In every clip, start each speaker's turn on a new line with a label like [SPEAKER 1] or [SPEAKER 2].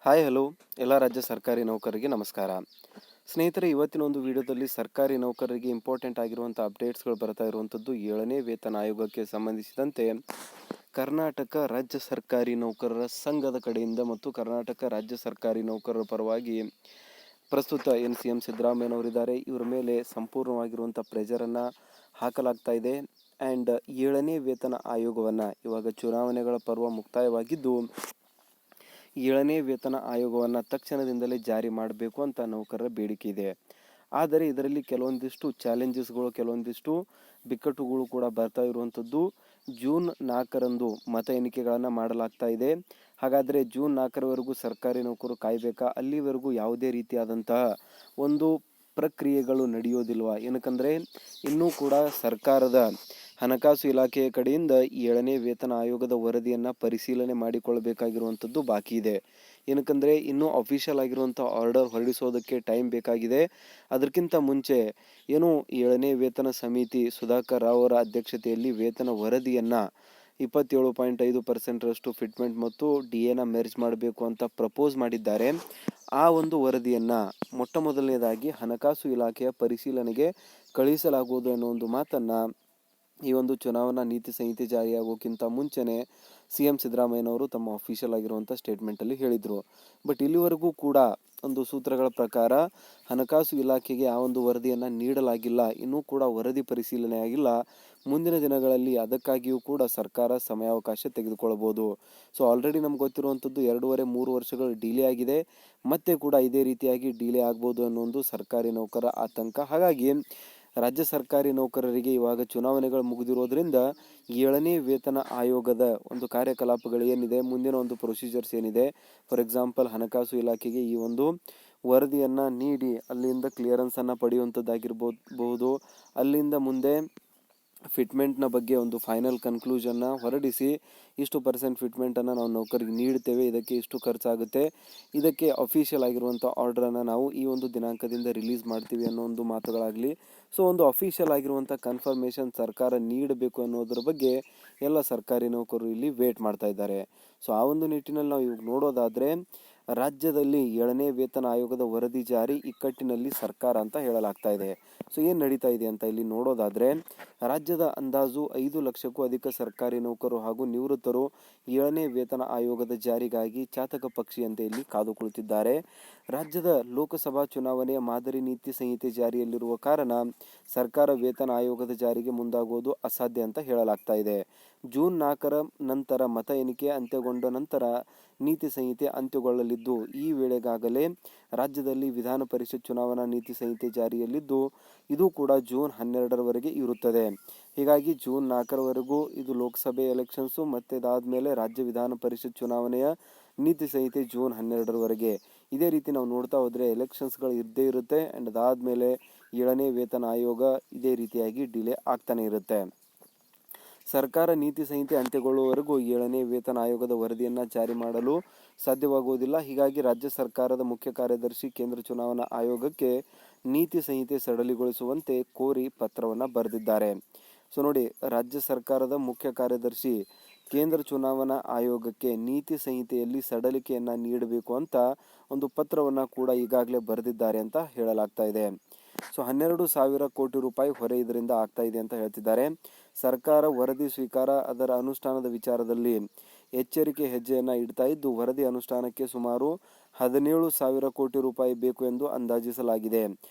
[SPEAKER 1] Hi hello ಎಲ್ಲ ರಾಜ್ಯ ಸರ್ಕಾರಿ ನೌಕರರಿಗೆ ನಮಸ್ಕಾರ. ಸ್ನೇಹಿತರೆ, ಇವತ್ತಿನ ಒಂದು ವಿಡಿಯೋದಲ್ಲಿ ಸರ್ಕಾರಿ ನೌಕರರಿಗೆ ಇಂಪಾರ್ಟೆಂಟ್ ಆಗಿರುವಂಥ ಅಪ್ಡೇಟ್ಸ್ಗಳು ಬರ್ತಾ ಇರುವಂಥದ್ದು 7ನೇ ವೇತನ ಆಯೋಗಕ್ಕೆ ಸಂಬಂಧಿಸಿದಂತೆ ಕರ್ನಾಟಕ ರಾಜ್ಯ ಸರ್ಕಾರಿ ನೌಕರರ ಸಂಘದ ಕಡೆಯಿಂದ ಮತ್ತು ಕರ್ನಾಟಕ ರಾಜ್ಯ ಸರ್ಕಾರಿ ನೌಕರರ ಪರವಾಗಿ ಪ್ರಸ್ತುತ CM ಸಿದ್ದರಾಮಯ್ಯನವರಿದ್ದಾರೆ. ಇವರ ಮೇಲೆ ಸಂಪೂರ್ಣವಾಗಿರುವಂಥ ಪ್ರೆಷರನ್ನು ಹಾಕಲಾಗ್ತಾ ಇದೆ. ಆ್ಯಂಡ್ 7ನೇ ವೇತನ ಆಯೋಗವನ್ನು ಇವಾಗ ಚುನಾವಣೆಗಳ ಪರ್ವ ಮುಕ್ತಾಯವಾಗಿದ್ದು 7ನೇ ವೇತನ ಆಯೋಗವನ್ನು ತಕ್ಷಣದಿಂದಲೇ ಜಾರಿ ಮಾಡಬೇಕು ಅಂತ ನೌಕರರ ಬೇಡಿಕೆ ಇದೆ. ಆದರೆ ಇದರಲ್ಲಿ ಕೆಲವೊಂದಿಷ್ಟು ಚಾಲೆಂಜಸ್ಗಳು, ಕೆಲವೊಂದಿಷ್ಟು ಬಿಕ್ಕಟ್ಟುಗಳು ಕೂಡ ಬರ್ತಾ ಇರುವಂಥದ್ದು. ಜೂನ್ 4ರಂದು ಮತ ಎಣಿಕೆಗಳನ್ನು ಮಾಡಲಾಗ್ತಾ ಇದೆ. ಹಾಗಾದರೆ ಜೂನ್ 4ರವರೆಗೂ ಸರ್ಕಾರಿ ನೌಕರರು ಕಾಯಬೇಕಾ? ಅಲ್ಲಿವರೆಗೂ ಯಾವುದೇ ರೀತಿಯಾದಂತಹ ಒಂದು ಪ್ರಕ್ರಿಯೆಗಳು ನಡೆಯೋದಿಲ್ವಾ? ಏನಕ್ಕಂದರೆ ಇನ್ನೂ ಕೂಡ ಸರ್ಕಾರದ ಹಣಕಾಸು ಇಲಾಖೆಯ ಕಡೆಯಿಂದ 7ನೇ ವೇತನ ಆಯೋಗದ ವರದಿಯನ್ನು ಪರಿಶೀಲನೆ ಮಾಡಿಕೊಳ್ಳಬೇಕಾಗಿರುವಂಥದ್ದು ಬಾಕಿ ಇದೆ. ಏನಕ್ಕಂದರೆ ಇನ್ನೂ ಅಫಿಷಿಯಲ್ ಆಗಿರುವಂಥ ಆರ್ಡರ್ ಹೊರಡಿಸೋದಕ್ಕೆ ಟೈಮ್ ಬೇಕಾಗಿದೆ. ಅದಕ್ಕಿಂತ ಮುಂಚೆ 7ನೇ ವೇತನ ಸಮಿತಿ ಸುಧಾಕರ್ ರಾವ್ ಅವರ ಅಧ್ಯಕ್ಷತೆಯಲ್ಲಿ ವೇತನ ವರದಿಯನ್ನು 27.5% ಫಿಟ್ಮೆಂಟ್ ಮತ್ತು DAನ ಮೆರ್ಜ್ ಮಾಡಬೇಕು ಅಂತ ಪ್ರಪೋಸ್ ಮಾಡಿದ್ದಾರೆ. ಆ ಒಂದು ವರದಿಯನ್ನು ಮೊಟ್ಟ ಮೊದಲನೇದಾಗಿ ಹಣಕಾಸು ಇಲಾಖೆಯ ಪರಿಶೀಲನೆಗೆ ಕಳುಹಿಸಲಾಗುವುದು ಅನ್ನೋ ಒಂದು ಮಾತನ್ನು ಈ ಒಂದು ಚುನಾವಣಾ ನೀತಿ ಸಂಹಿತೆ ಜಾರಿಯಾಗೋಕ್ಕಿಂತ ಮುಂಚೆನೇ CM ಸಿದ್ದರಾಮಯ್ಯನವರು ತಮ್ಮ ಅಫಿಷಿಯಲ್ ಆಗಿರುವಂಥ ಸ್ಟೇಟ್ಮೆಂಟಲ್ಲಿ ಹೇಳಿದರು. ಬಟ್ ಇಲ್ಲಿವರೆಗೂ ಕೂಡ ಒಂದು ಸೂತ್ರಗಳ ಪ್ರಕಾರ ಹಣಕಾಸು ಇಲಾಖೆಗೆ ಆ ಒಂದು ವರದಿಯನ್ನು ನೀಡಲಾಗಿಲ್ಲ. ಇನ್ನೂ ಕೂಡ ವರದಿ ಪರಿಶೀಲನೆ ಆಗಿಲ್ಲ. ಮುಂದಿನ ದಿನಗಳಲ್ಲಿ ಅದಕ್ಕಾಗಿಯೂ ಕೂಡ ಸರ್ಕಾರ ಸಮಯಾವಕಾಶ ತೆಗೆದುಕೊಳ್ಳಬಹುದು. ಸೊ ಆಲ್ರೆಡಿ ನಮ್ಗೆ ಗೊತ್ತಿರುವಂಥದ್ದು 2.5-3 ವರ್ಷಗಳು ಡಿಲೇ ಆಗಿದೆ. ಮತ್ತೆ ಕೂಡ ಇದೇ ರೀತಿಯಾಗಿ ಡಿಲೇ ಆಗ್ಬೋದು ಅನ್ನೋ ಒಂದು ಸರ್ಕಾರಿ ನೌಕರ ಆತಂಕ. ಹಾಗಾಗಿ ರಾಜ್ಯ ಸರ್ಕಾರಿ ನೌಕರರಿಗೆ ಇವಾಗ ಚುನಾವಣೆಗಳು ಮುಗಿದಿರೋದ್ರಿಂದ 7ನೇ ವೇತನ ಆಯೋಗದ ಒಂದು ಕಾರ್ಯಕಲಾಪಗಳು ಏನಿದೆ, ಮುಂದಿನ ಒಂದು ಪ್ರೊಸೀಜರ್ಸ್ ಏನಿದೆ, ಫಾರ್ ಎಕ್ಸಾಂಪಲ್ ಹಣಕಾಸು ಇಲಾಖೆಗೆ ಈ ಒಂದು ವರದಿಯನ್ನು ನೀಡಿ ಅಲ್ಲಿಂದ ಕ್ಲಿಯರೆನ್ಸನ್ನು ಪಡೆಯುವಂಥದ್ದಾಗಿರ್ಬೋದು, ಅಲ್ಲಿಂದ ಮುಂದೆ ಫಿಟ್ಮೆಂಟ್ನ ಬಗ್ಗೆ ಒಂದು ಫೈನಲ್ ಕನ್ಕ್ಲೂಷನ್ನ ಹೊರಡಿಸಿ ಇಷ್ಟು % ಫಿಟ್ಮೆಂಟನ್ನು ನಾವು ನೌಕರಿಗೆ ನೀಡ್ತೇವೆ, ಇದಕ್ಕೆ ಇಷ್ಟು ಖರ್ಚಾಗುತ್ತೆ, ಇದಕ್ಕೆ ಅಫಿಷಿಯಲ್ ಆಗಿರುವಂಥ ಆರ್ಡ್ರನ್ನು ನಾವು ಈ ಒಂದು ದಿನಾಂಕದಿಂದ ರಿಲೀಸ್ ಮಾಡ್ತೀವಿ ಅನ್ನೋ ಒಂದು ಮಾತುಗಳಾಗಲಿ. ಸೊ ಒಂದು ಅಫಿಷಿಯಲ್ ಆಗಿರುವಂಥ ಕನ್ಫರ್ಮೇಷನ್ ಸರ್ಕಾರ ನೀಡಬೇಕು ಅನ್ನೋದ್ರ ಬಗ್ಗೆ ಎಲ್ಲ ಸರ್ಕಾರಿ ನೌಕರರು ಇಲ್ಲಿ ವೇಟ್ ಮಾಡ್ತಾ ಇದ್ದಾರೆ. ಸೊ ಆ ಒಂದು ನಿಟ್ಟಿನಲ್ಲಿ ನಾವು ಇವಾಗ ನೋಡೋದಾದರೆ ರಾಜ್ಯದಲ್ಲಿ 7ನೇ ವೇತನ ಆಯೋಗದ ವರದಿ ಜಾರಿ ಇಕ್ಕಟ್ಟಿನಲ್ಲಿ ಸರ್ಕಾರ ಅಂತ ಹೇಳಲಾಗ್ತಾ ಇದೆ. ಸೊ ಏನು ನಡೀತಾ ಇದೆ ಅಂತ ಇಲ್ಲಿ ನೋಡೋದಾದರೆ ರಾಜ್ಯದ ಅಂದಾಜು 5 ಲಕ್ಷಕ್ಕೂ ಅಧಿಕ ಸರ್ಕಾರಿ ನೌಕರರು ಹಾಗೂ ನಿವೃತ್ತರು 7ನೇ ವೇತನ ಆಯೋಗದ ಜಾರಿಗಾಗಿ ಚಾತಕ ಪಕ್ಷಿಯಂತೆ ಇಲ್ಲಿ ಕಾದು ಕುಳಿತಿದ್ದಾರೆ. ರಾಜ್ಯದ ಲೋಕಸಭಾ ಚುನಾವಣೆಯ ಮಾದರಿ ನೀತಿ ಸಂಹಿತೆ ಜಾರಿಯಲ್ಲಿರುವ ಕಾರಣ ಸರ್ಕಾರ ವೇತನ ಆಯೋಗದ ಜಾರಿಗೆ ಮುಂದಾಗುವುದು ಅಸಾಧ್ಯ ಅಂತ ಹೇಳಲಾಗ್ತಾ ಇದೆ. ಜೂನ್ 4ರ ನಂತರ ಮತ ಎಣಿಕೆ ಅಂತ್ಯಗೊಂಡ ನಂತರ ನೀತಿ ಸಂಹಿತೆ ಅಂತ್ಯಗೊಳ್ಳಲಿದ್ದು, ಈ ವೇಳೆಗಾಗಲೇ ರಾಜ್ಯದಲ್ಲಿ ವಿಧಾನ ಪರಿಷತ್ ಚುನಾವಣಾ ನೀತಿ ಸಂಹಿತೆ ಜಾರಿಯಲ್ಲಿದ್ದು ಇದು ಕೂಡ ಜೂನ್ 12ರವರೆಗೆ ಇರುತ್ತದೆ. ಹೀಗಾಗಿ ಜೂನ್ 4ರವರೆಗೂ ಇದು ಲೋಕಸಭೆ ಎಲೆಕ್ಷನ್ಸು, ಮತ್ತು ಇದಾದಮೇಲೆ ರಾಜ್ಯ ವಿಧಾನ ಪರಿಷತ್ ಚುನಾವಣೆಯ ನೀತಿ ಸಂಹಿತೆ ಜೂನ್ 12ರವರೆಗೆ. ಇದೇ ರೀತಿ ನಾವು ನೋಡ್ತಾ ಹೋದರೆ ಎಲೆಕ್ಷನ್ಸ್ಗಳು ಇದ್ದೇ ಇರುತ್ತೆ. ಆ್ಯಂಡ್ ಅದಾದಮೇಲೆ 7ನೇ ವೇತನ ಆಯೋಗ ಇದೇ ರೀತಿಯಾಗಿ ಡಿಲೇ ಆಗ್ತಾನೆ ಇರುತ್ತೆ. ಸರ್ಕಾರ ನೀತಿ ಸಂಹಿತೆ ಅಂತ್ಯಗೊಳ್ಳುವವರೆಗೂ 7ನೇ ವೇತನ ಆಯೋಗದ ವರದಿಯನ್ನು ಜಾರಿ ಮಾಡಲು ಸಾಧ್ಯವಾಗುವುದಿಲ್ಲ. ಹೀಗಾಗಿ ರಾಜ್ಯ ಸರ್ಕಾರದ ಮುಖ್ಯ ಕಾರ್ಯದರ್ಶಿ ಕೇಂದ್ರ ಚುನಾವಣಾ ಆಯೋಗಕ್ಕೆ ನೀತಿ ಸಂಹಿತೆ ಸಡಿಲಗೊಳಿಸುವಂತೆ ಕೋರಿ ಪತ್ರವನ್ನು ಬರೆದಿದ್ದಾರೆ. ಸೊ ನೋಡಿ, ರಾಜ್ಯ ಸರ್ಕಾರದ ಮುಖ್ಯ ಕಾರ್ಯದರ್ಶಿ ಕೇಂದ್ರ ಚುನಾವಣಾ ಆಯೋಗಕ್ಕೆ ನೀತಿ ಸಂಹಿತೆಯಲ್ಲಿ ಸಡಿಲಿಕೆಯನ್ನು ನೀಡಬೇಕು ಅಂತ ಒಂದು ಪತ್ರವನ್ನು ಕೂಡ ಈಗಾಗಲೇ ಬರೆದಿದ್ದಾರೆ ಅಂತ ಹೇಳಲಾಗ್ತಾ ಇದೆ. ಸೊ 12,000 ಕೋಟಿ ರೂಪಾಯಿ ಹೊರೆ ಇದರಿಂದ ಆಗ್ತಾ ಇದೆ ಅಂತ ಹೇಳ್ತಿದ್ದಾರೆ. ಸರ್ಕಾರ ವರದಿ ಸ್ವೀಕಾರ, ಅದರ ಅನುಷ್ಠಾನದ ವಿಚಾರದಲ್ಲಿ ಎಚ್ಚರಿಕೆ ಹೆಜ್ಜೆಯನ್ನು ಇಡ್ತಾ ಇದ್ದು, ವರದಿ ಅನುಷ್ಠಾನಕ್ಕೆ ಸುಮಾರು 17,000 ಕೋಟಿ ರೂಪಾಯಿ ಬೇಕು ಎಂದು ಅಂದಾಜಿಸಲಾಗಿದೆ.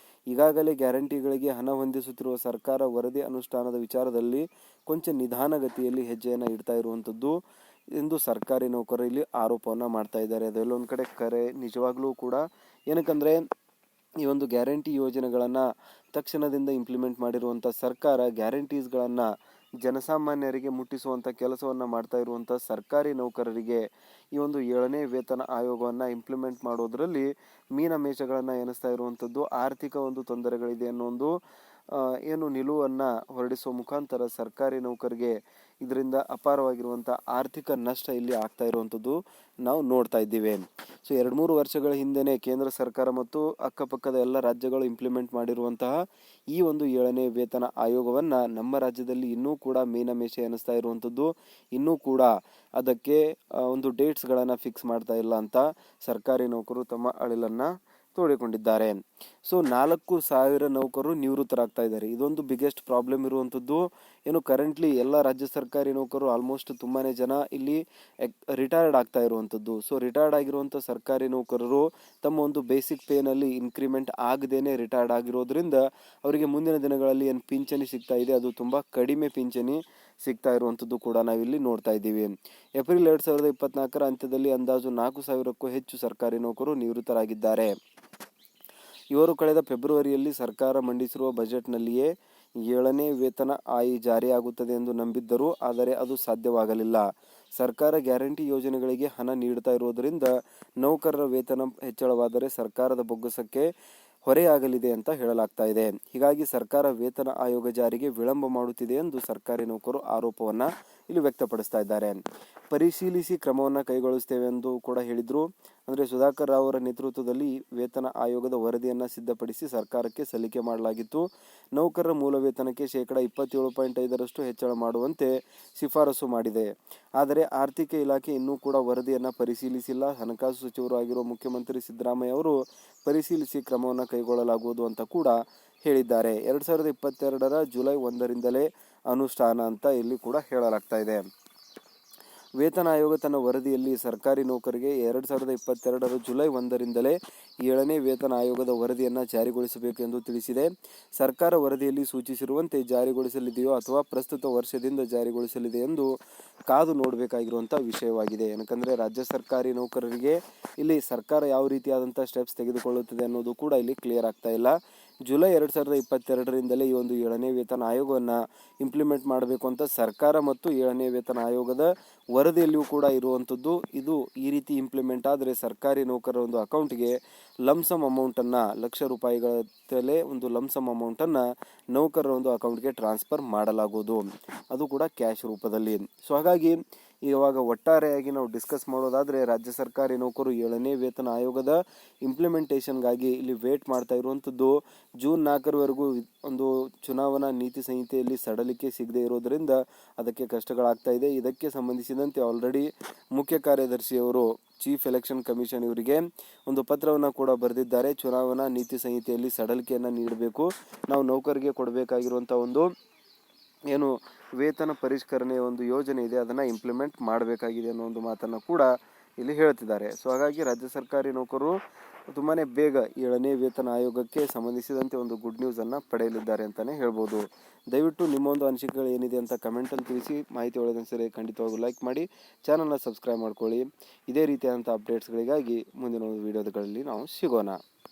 [SPEAKER 1] ಈಗಾಗಲೇ ಗ್ಯಾರಂಟಿಗಳಿಗೆ ಹಣ ಹೊಂದಿಸುತ್ತಿರುವ ಸರ್ಕಾರ ವರದಿ ಅನುಷ್ಠಾನದ ವಿಚಾರದಲ್ಲಿ ಕೊಂಚ ನಿಧಾನಗತಿಯಲ್ಲಿ ಹೆಜ್ಜೆಯನ್ನು ಇಡ್ತಾ ಇರುವಂಥದ್ದು ಎಂದು ಸರ್ಕಾರಿ ನೌಕರರು ಇಲ್ಲಿ ಆರೋಪವನ್ನು ಮಾಡ್ತಾ ಇದ್ದಾರೆ. ಅದೆಲ್ಲೊಂದು ಕಡೆ ಕರೆ ನಿಜವಾಗ್ಲೂ ಕೂಡ. ಏನಕ್ಕಂದರೆ ಈ ಒಂದು ಗ್ಯಾರಂಟಿ ಯೋಜನೆಗಳನ್ನು ತಕ್ಷಣದಿಂದ ಇಂಪ್ಲಿಮೆಂಟ್ ಮಾಡಿರುವಂಥ ಸರ್ಕಾರ ಗ್ಯಾರಂಟೀಸ್ಗಳನ್ನು ಜನಸಾಮಾನ್ಯರಿಗೆ ಮುಟ್ಟಿಸುವಂಥ ಕೆಲಸವನ್ನು ಮಾಡ್ತಾ ಇರುವಂಥ ಸರ್ಕಾರಿ ನೌಕರರಿಗೆ ಈ ಒಂದು 7ನೇ ವೇತನ ಆಯೋಗವನ್ನು ಇಂಪ್ಲಿಮೆಂಟ್ ಮಾಡೋದರಲ್ಲಿ ಮೀನಮೇಷಗಳನ್ನು ಎನಿಸ್ತಾ ಇರುವಂಥದ್ದು, ಆರ್ಥಿಕ ಒಂದು ತೊಂದರೆಗಳಿದೆ ಅನ್ನೋ ಒಂದು ನಿಲುವನ್ನು ಹೊರಡಿಸುವ ಮುಖಾಂತರ ಸರ್ಕಾರಿ ನೌಕರಿಗೆ ಇದರಿಂದ ಅಪಾರವಾಗಿರುವಂಥ ಆರ್ಥಿಕ ನಷ್ಟ ಇಲ್ಲಿ ಆಗ್ತಾ ಇರುವಂಥದ್ದು ನಾವು ನೋಡ್ತಾ ಇದ್ದೀವಿ. ಸೊ 2-3 ವರ್ಷಗಳ ಹಿಂದೆಯೇ ಕೇಂದ್ರ ಸರ್ಕಾರ ಮತ್ತು ಅಕ್ಕಪಕ್ಕದ ಎಲ್ಲ ರಾಜ್ಯಗಳು ಇಂಪ್ಲಿಮೆಂಟ್ ಮಾಡಿರುವಂತಹ ಈ ಒಂದು 7ನೇ ವೇತನ ಆಯೋಗವನ್ನು ನಮ್ಮ ರಾಜ್ಯದಲ್ಲಿ ಇನ್ನೂ ಕೂಡ ಮೀನಮೇಷ ಎನಿಸ್ತಾ ಇರುವಂಥದ್ದು. ಇನ್ನೂ ಕೂಡ ಅದಕ್ಕೆ ಒಂದು ಡೇಟ್ಸ್ಗಳನ್ನು ಫಿಕ್ಸ್ ಮಾಡ್ತಾ ಇಲ್ಲ ಅಂತ ಸರ್ಕಾರಿ ನೌಕರರು ತಮ್ಮ ಅಳಿಲನ್ನು ತೋಡಿಕೊಂಡಿದ್ದಾರೆ. ಸೊ 4,000 ನೌಕರರು ನಿವೃತ್ತರಾಗ್ತಾ ಇದ್ದಾರೆ. ಇದೊಂದು ಬಿಗ್ಗೆಸ್ಟ್ ಪ್ರಾಬ್ಲಮ್ ಇರುವಂಥದ್ದು. ಏನು ಕರೆಂಟ್ಲಿ ಎಲ್ಲ ರಾಜ್ಯ ಸರ್ಕಾರಿ ನೌಕರರು ಆಲ್ಮೋಸ್ಟ್ ತುಂಬಾ ಜನ ಇಲ್ಲಿ ರಿಟೈರ್ಡ್ ಆಗ್ತಾ ಇರುವಂಥದ್ದು. ಸೊ ರಿಟೈರ್ಡ್ ಆಗಿರುವಂಥ ಸರ್ಕಾರಿ ನೌಕರರು ತಮ್ಮ ಒಂದು ಬೇಸಿಕ್ ಪೇನಲ್ಲಿ ಇನ್ಕ್ರಿಮೆಂಟ್ ಆಗದೇನೆ ರಿಟೈರ್ಡ್ ಆಗಿರೋದ್ರಿಂದ ಅವರಿಗೆ ಮುಂದಿನ ದಿನಗಳಲ್ಲಿ ಏನು ಪಿಂಚಣಿ ಸಿಗ್ತಾ ಇದೆ ಅದು ತುಂಬ ಕಡಿಮೆ ಪಿಂಚಣಿ ಸಿಗ್ತಾ ಇರುವಂಥದ್ದು ಕೂಡ ನಾವಿಲ್ಲಿ ನೋಡ್ತಾ ಇದ್ದೀವಿ. ಏಪ್ರಿಲ್ 2024 ಅಂತ್ಯದಲ್ಲಿ ಅಂದಾಜು 4,000ಕ್ಕೂ ಹೆಚ್ಚು ಸರ್ಕಾರಿ ನೌಕರರು ನಿವೃತ್ತರಾಗಿದ್ದಾರೆ. ಇವರು ಕಳೆದ ಫೆಬ್ರವರಿಯಲ್ಲಿ ಸರ್ಕಾರ ಮಂಡಿಸಿರುವ ಬಜೆಟ್ನಲ್ಲಿಯೇ 7ನೇ ವೇತನ ಜಾರಿಯಾಗುತ್ತದೆ ಎಂದು ನಂಬಿದ್ದರು. ಆದರೆ ಅದು ಸಾಧ್ಯವಾಗಲಿಲ್ಲ. ಸರ್ಕಾರ ಗ್ಯಾರಂಟಿ ಯೋಜನೆಗಳಿಗೆ ಹಣ ನೀಡುತ್ತಾ ಇರುವುದರಿಂದ ನೌಕರರ ವೇತನ ಹೆಚ್ಚಳವಾದರೆ ಸರ್ಕಾರದ ಬೊಕ್ಕಸಕ್ಕೆ ಹೊರೆಯಾಗಲಿದೆ ಅಂತ ಹೇಳಲಾಗ್ತಾ ಇದೆ. ಹೀಗಾಗಿ ಸರ್ಕಾರ ವೇತನ ಆಯೋಗ ಜಾರಿಗೆ ವಿಳಂಬ ಮಾಡುತ್ತಿದೆ ಎಂದು ಸರ್ಕಾರಿ ನೌಕರರು ಆರೋಪವನ್ನು ಇಲ್ಲಿ ವ್ಯಕ್ತಪಡಿಸ್ತಾ ಇದ್ದಾರೆ. ಪರಿಶೀಲಿಸಿ ಕ್ರಮವನ್ನು ಕೈಗೊಳ್ಳುತ್ತೇವೆ ಎಂದು ಕೂಡ ಹೇಳಿದರು. ಅಂದರೆ ಸುಧಾಕರ್ ರಾವ್ ಅವರ ನೇತೃತ್ವದಲ್ಲಿ ವೇತನ ಆಯೋಗದ ವರದಿಯನ್ನು ಸಿದ್ಧಪಡಿಸಿ ಸರ್ಕಾರಕ್ಕೆ ಸಲ್ಲಿಕೆ ಮಾಡಲಾಗಿತ್ತು. ನೌಕರರ ಮೂಲ ವೇತನಕ್ಕೆ 27.5% ಹೆಚ್ಚಳ ಮಾಡುವಂತೆ ಶಿಫಾರಸು ಮಾಡಿದೆ. ಆದರೆ ಆರ್ಥಿಕ ಇಲಾಖೆ ಇನ್ನೂ ಕೂಡ ವರದಿಯನ್ನು ಪರಿಶೀಲಿಸಿಲ್ಲ. ಹಣಕಾಸು ಸಚಿವರು ಆಗಿರುವ ಮುಖ್ಯಮಂತ್ರಿ ಸಿದ್ದರಾಮಯ್ಯ ಅವರು ಪರಿಶೀಲಿಸಿ ಕ್ರಮವನ್ನು ಕೈಗೊಳ್ಳಲಾಗುವುದು ಅಂತ ಕೂಡ ಹೇಳಿದ್ದಾರೆ. 2022 ಜುಲೈ 1ರಿಂದಲೇ ಅನುಷ್ಠಾನ ಅಂತ ಇಲ್ಲಿ ಕೂಡ ಹೇಳಲಾಗ್ತಾ ಇದೆ. ವೇತನ ಆಯೋಗ ತನ್ನ ವರದಿಯಲ್ಲಿ ಸರ್ಕಾರಿ ನೌಕರರಿಗೆ 2022 ಜುಲೈ 1ರಿಂದಲೇ 7ನೇ ವೇತನ ಆಯೋಗದ ವರದಿಯನ್ನು ಜಾರಿಗೊಳಿಸಬೇಕು ಎಂದು ತಿಳಿಸಿದೆ. ಸರ್ಕಾರ ವರದಿಯಲ್ಲಿ ಸೂಚಿಸಿರುವಂತೆ ಜಾರಿಗೊಳಿಸಲಿದೆಯೋ ಅಥವಾ ಪ್ರಸ್ತುತ ವರ್ಷದಿಂದ ಜಾರಿಗೊಳಿಸಲಿದೆ ಎಂದು ಕಾದು ನೋಡಬೇಕಾಗಿರುವಂಥ ವಿಷಯವಾಗಿದೆ. ಏನಕಂದರೆ ರಾಜ್ಯ ಸರ್ಕಾರಿ ನೌಕರರಿಗೆ ಇಲ್ಲಿ ಸರ್ಕಾರ ಯಾವ ರೀತಿಯಾದಂಥ ಸ್ಟೆಪ್ಸ್ ತೆಗೆದುಕೊಳ್ಳುತ್ತದೆ ಅನ್ನೋದು ಕೂಡ ಇಲ್ಲಿ ಕ್ಲಿಯರ್ ಆಗ್ತಾ ಇಲ್ಲ. ಜುಲೈ 2022ರಿಂದಲೇ ಈ ಒಂದು 7ನೇ ವೇತನ ಆಯೋಗವನ್ನು ಇಂಪ್ಲಿಮೆಂಟ್ ಮಾಡಬೇಕು ಅಂತ ಸರ್ಕಾರ ಮತ್ತು 7ನೇ ವೇತನ ಆಯೋಗದ ವರದಿಯಲ್ಲಿಯೂ ಕೂಡ ಇರುವಂಥದ್ದು. ಇದು ಈ ರೀತಿ ಇಂಪ್ಲಿಮೆಂಟ್ ಆದರೆ ಸರ್ಕಾರಿ ನೌಕರರ ಒಂದು ಅಕೌಂಟ್ಗೆ ಲಂಸಮ್ ಅಮೌಂಟನ್ನು ₹1,00,000 ಒಂದು ಲಂಸಮ್ ಅಮೌಂಟನ್ನು ನೌಕರರ ಒಂದು ಅಕೌಂಟ್ಗೆ ಟ್ರಾನ್ಸ್ಫರ್ ಮಾಡಲಾಗುವುದು, ಅದು ಕೂಡ ಕ್ಯಾಶ್ ರೂಪದಲ್ಲಿ. ಸೊ ಹಾಗಾಗಿ ಇವಾಗ ಒಟ್ಟಾರೆಯಾಗಿ ನಾವು ಡಿಸ್ಕಸ್ ಮಾಡೋದಾದರೆ ರಾಜ್ಯ ಸರ್ಕಾರಿ ನೌಕರರು 7ನೇ ವೇತನ ಆಯೋಗದ ಇಂಪ್ಲಿಮೆಂಟೇಷನ್ಗಾಗಿ ಇಲ್ಲಿ ವೇಟ್ ಮಾಡ್ತಾ ಇರುವಂಥದ್ದು. ಜೂನ್ 4ರವರೆಗೂ ಒಂದು ಚುನಾವಣಾ ನೀತಿ ಸಂಹಿತೆಯಲ್ಲಿ ಸಡಲಿಕೆ ಸಿಗದೇ ಇರೋದರಿಂದ ಅದಕ್ಕೆ ಕಷ್ಟಗಳಾಗ್ತಾ ಇದೆ. ಇದಕ್ಕೆ ಸಂಬಂಧಿಸಿದಂತೆ ಆಲ್ರೆಡಿ ಮುಖ್ಯ ಕಾರ್ಯದರ್ಶಿಯವರು ಚೀಫ್ ಎಲೆಕ್ಷನ್ ಕಮಿಷನ್ ಇವರಿಗೆ ಒಂದು ಪತ್ರವನ್ನು ಕೂಡ ಬರೆದಿದ್ದಾರೆ. ಚುನಾವಣಾ ನೀತಿ ಸಂಹಿತೆಯಲ್ಲಿ ಸಡಲಿಕೆಯನ್ನು ನೀಡಬೇಕು, ನಾವು ನೌಕರಿಗೆ ಕೊಡಬೇಕಾಗಿರುವಂಥ ಒಂದು ಏನು ವೇತನ ಪರಿಷ್ಕರಣೆಯ ಒಂದು ಯೋಜನೆ ಇದೆ ಅದನ್ನು ಇಂಪ್ಲಿಮೆಂಟ್ ಮಾಡಬೇಕಾಗಿದೆ ಅನ್ನೋ ಒಂದು ಮಾತನ್ನು ಕೂಡ ಇಲ್ಲಿ ಹೇಳ್ತಿದ್ದಾರೆ. ಸೊ ಹಾಗಾಗಿ ರಾಜ್ಯ ಸರ್ಕಾರಿ ನೌಕರರು ತುಂಬಾ ಬೇಗ 7ನೇ ವೇತನ ಆಯೋಗಕ್ಕೆ ಸಂಬಂಧಿಸಿದಂತೆ ಒಂದು ಗುಡ್ ನ್ಯೂಸನ್ನು ಪಡೆಯಲಿದ್ದಾರೆ ಅಂತಲೇ ಹೇಳ್ಬೋದು. ದಯವಿಟ್ಟು ನಿಮ್ಮ ಒಂದು ಅನಿಸಿಕೆಗಳು ಏನಿದೆ ಅಂತ ಕಮೆಂಟಲ್ಲಿ ತಿಳಿಸಿ. ಮಾಹಿತಿ ಒಳ್ಳೆಯದನ್ಸರಿ ಖಂಡಿತವಾಗೂ ಲೈಕ್ ಮಾಡಿ, ಚಾನಲ್ನ ಸಬ್ಸ್ಕ್ರೈಬ್ ಮಾಡ್ಕೊಳ್ಳಿ. ಇದೇ ರೀತಿಯಾದಂಥ ಅಪ್ಡೇಟ್ಸ್ಗಳಿಗಾಗಿ ಮುಂದಿನ ಒಂದು ವೀಡಿಯೋಗಳಲ್ಲಿ ನಾವು ಸಿಗೋಣ.